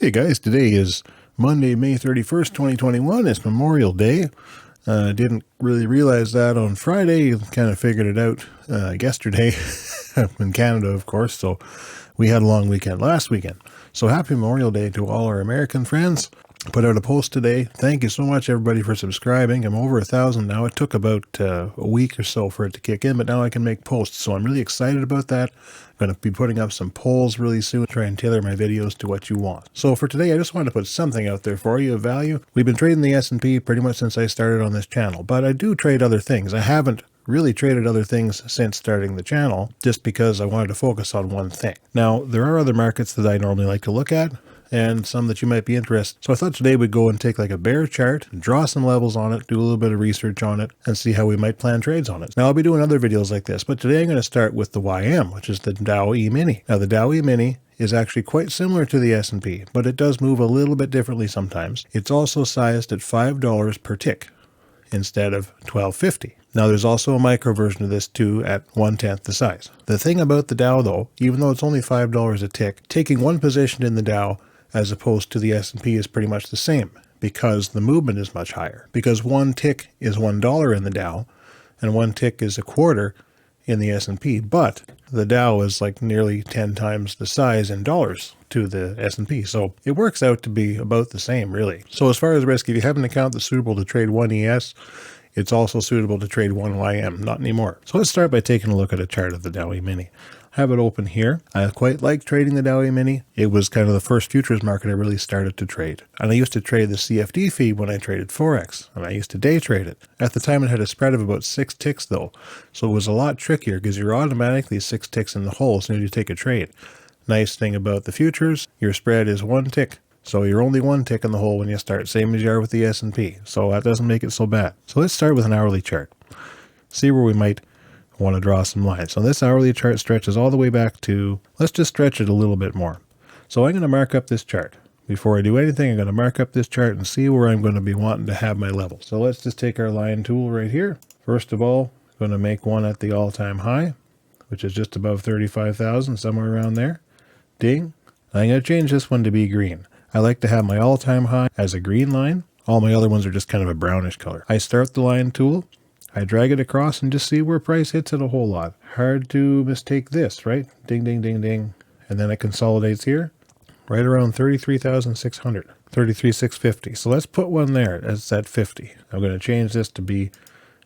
Hey guys, today is Monday, May 31st, 2021. It's Memorial Day. I didn't really realize that on Friday. Kind of figured it out yesterday in Canada, of course. So we had a long weekend last weekend. So happy Memorial Day to all our American friends. Put out a post today. Thank you so much, everybody, for subscribing. I'm over 1,000 now. It took about a week or so for it to kick in, but now I can make posts. So I'm really excited about that. I'm going to be putting up some polls really soon, try and tailor my videos to what you want. So for today, I just wanted to put something out there for you of value. We've been trading the S&P pretty much since I started on this channel, but I do trade other things. I haven't really traded other things since starting the channel, just because I wanted to focus on one thing. Now, there are other markets that I normally like to look at, and some that you might be interested. So I thought today we'd go and take like a bear chart, draw some levels on it, do a little bit of research on it, and see how we might plan trades on it. Now I'll be doing other videos like this, but today I'm going to start with the YM, which is the DOW E-Mini. Now the DOW E-Mini is actually quite similar to the S&P, but it does move a little bit differently sometimes. It's also sized at $5 per tick instead of $12.50. Now there's also a micro version of this too at 1/10 the size. The thing about the Dow though, even though it's only $5 a tick, taking one position in the Dow as opposed to the S&P is pretty much the same, because the movement is much higher. Because one tick is $1 in the Dow, and one tick is a quarter in the S&P, but the Dow is like nearly 10 times the size in dollars to the S&P, so it works out to be about the same, really. So as far as risk, if you have an account that's suitable to trade one ES, it's also suitable to trade one YM, not anymore. So let's start by taking a look at a chart of the DOW E-Mini. Have it open here. I quite like trading the DOW E-Mini. It was kind of the first futures market I really started to trade. And I used to trade the CFD feed when I traded Forex, and I used to day trade it. At the time it had a spread of about 6 ticks though, so it was a lot trickier because you're automatically 6 ticks in the hole as soon as you take a trade. Nice thing about the futures, your spread is 1 tick. So you're only 1 tick in the hole when you start, same as you are with the S&P. So that doesn't make it so bad. So let's start with an hourly chart. See where we might want to draw some lines. So this hourly chart stretches all the way back to, let's just stretch it a little bit more. So I'm going to mark up this chart. Before I do anything, I'm going to mark up this chart and see where I'm going to be wanting to have my level. So let's just take our line tool right here. First of all, I'm going to make one at the all-time high, which is just above 35,000, somewhere around there. Ding. I'm going to change this one to be green. I like to have my all-time high as a green line. All my other ones are just kind of a brownish color. I start the line tool. I drag it across and just see where price hits it a whole lot. Hard to mistake this, right? Ding, ding, ding, ding. And then it consolidates here, right around 33,600, 33,650. So let's put one there. That's at 50. I'm going to change this to be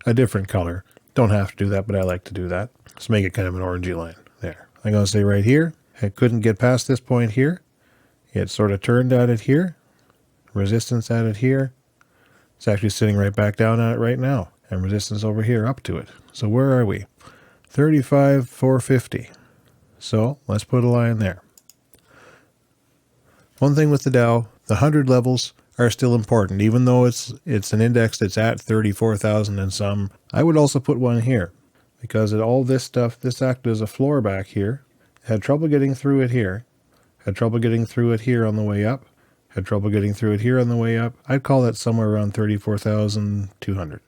a different color. Don't have to do that, but I like to do that. Let's make it kind of an orangey line there. I'm going to say right here, I couldn't get past this point here. It sort of turned at it here, resistance at it here. It's actually sitting right back down at it right now. And resistance over here up to it. So where are we? 35,450. So let's put a line there. One thing with the Dow, the 100 levels are still important, even though it's an index that's at 34,000 and some. I would also put one here, because all this stuff, this acted as a floor back here. Had trouble getting through it here. Had trouble getting through it here on the way up. Had trouble getting through it here on the way up. I'd call that somewhere around 34,200.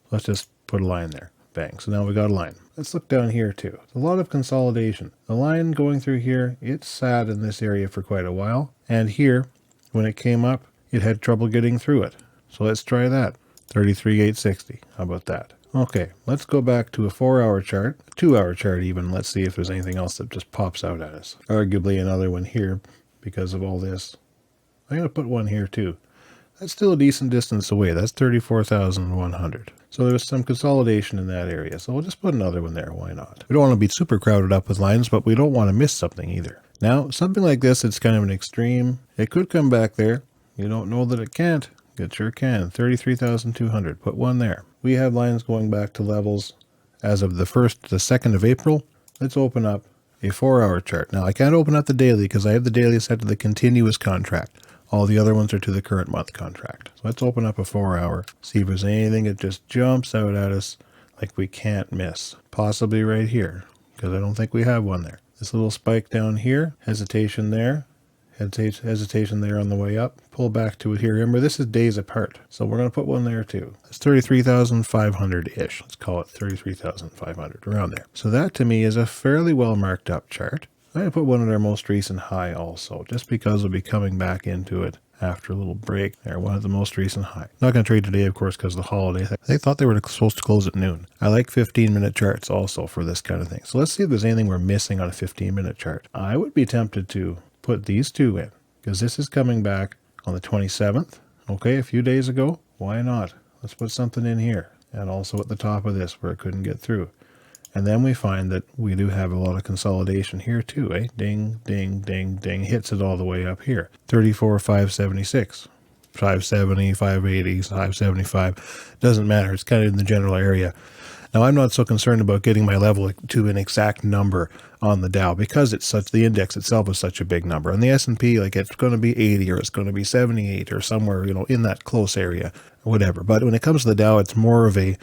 Let's just put a line there. Bang. So now we got a line. Let's look down here too. A lot of consolidation. The line going through here, it sat in this area for quite a while. And here, when it came up, it had trouble getting through it. So let's try that. 33,860. How about that? Okay, let's go back to a 4-hour chart, a 2-hour chart even. Let's see if there's anything else that just pops out at us. Arguably another one here because of all this. I'm going to put one here too. That's still a decent distance away. That's 34,100. So there's some consolidation in that area. So we'll just put another one there. Why not? We don't want to be super crowded up with lines, but we don't want to miss something either. Now, something like this, it's kind of an extreme. It could come back there. You don't know that it can't. It sure can. 33,200. Put one there. We have lines going back to levels as of the 1st to the 2nd of April. Let's open up a 4-hour chart. Now, I can't open up the daily because I have the daily set to the continuous contract. All the other ones are to the current month contract. So let's open up a 4-hour, see if there's anything that just jumps out at us like we can't miss. Possibly right here, because I don't think we have one there. This little spike down here, hesitation there, hesitation there on the way up, pull back to it here. Remember, this is days apart, so we're going to put one there too. It's 33,500-ish. Let's call it 33,500, around there. So that to me is a fairly well marked up chart. I'm going to put one at our most recent high also, just because we'll be coming back into it after a little break there. One at the most recent high. Not going to trade today, of course, because of the holiday. They thought they were supposed to close at noon. I like 15-minute charts also for this kind of thing. So let's see if there's anything we're missing on a 15-minute chart. I would be tempted to put these two in, because this is coming back on the 27th. Okay, a few days ago. Why not? Let's put something in here. And also at the top of this where it couldn't get through. And then we find that we do have a lot of consolidation here too, eh? Ding, ding, ding, ding. Hits it all the way up here. 34,576. 570, 580, 575. Doesn't matter. It's kind of in the general area. Now, I'm not so concerned about getting my level to an exact number on the Dow because it's such, the index itself is such a big number. On the S&P, like it's going to be 80 or it's going to be 78 or somewhere, you know, in that close area, whatever. But when it comes to the Dow, it's more of a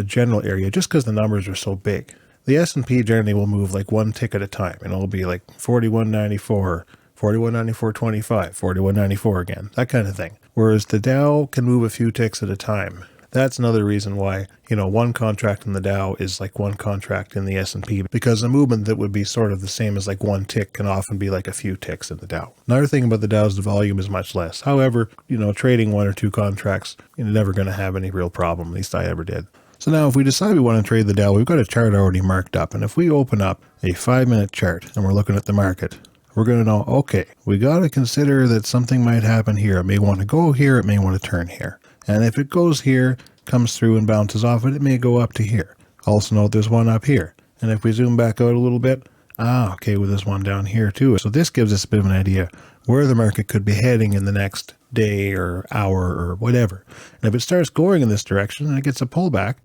general area just because the numbers are so big. The S&P generally will move like one tick at a time, and it'll be like 41.94, 41.94.25, 41.94 again, that kind of thing. Whereas the Dow can move a few ticks at a time. That's another reason why, you know, one contract in the Dow is like one contract in the S&P, because the movement that would be sort of the same as like one tick can often be like a few ticks in the Dow. Another thing about the Dow is the volume is much less. However, you know, trading one or two contracts, you're never going to have any real problem. At least I ever did. So now if we decide we want to trade the Dow, we've got a chart already marked up. And if we open up a 5-minute chart and we're looking at the market, we're going to know, okay, we got to consider that something might happen here. It may want to go here. It may want to turn here. And if it goes here, comes through and bounces off it, it may go up to here. Also note there's one up here. And if we zoom back out a little bit, okay, well, there's one down here too. So this gives us a bit of an idea where the market could be heading in the next day or hour or whatever. And if it starts going in this direction and it gets a pullback,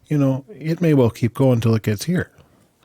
you know, it may well keep going until it gets here.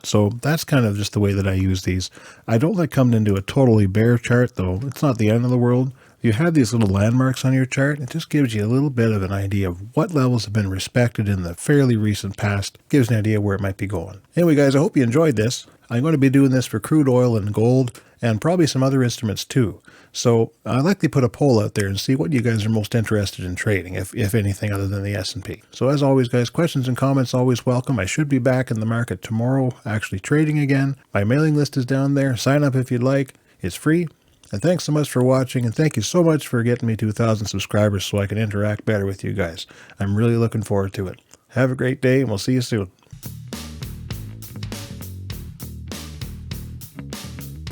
So that's kind of just the way that I use these. I don't like coming into a totally bare chart, though. It's not the end of the world. You have these little landmarks on your chart. It just gives you a little bit of an idea of what levels have been respected in the fairly recent past. Gives an idea where it might be going. Anyway, guys, I hope you enjoyed this. I'm going to be doing this for crude oil and gold and probably some other instruments too. So I'd like to put a poll out there and see what you guys are most interested in trading, if anything other than the S&P. So as always, guys, questions and comments always welcome. I should be back in the market tomorrow actually trading again. My mailing list is down there. Sign up if you'd like. It's free. And thanks so much for watching, and thank you so much for getting me 2,000 subscribers so I can interact better with you guys. I'm really looking forward to it. Have a great day, and we'll see you soon.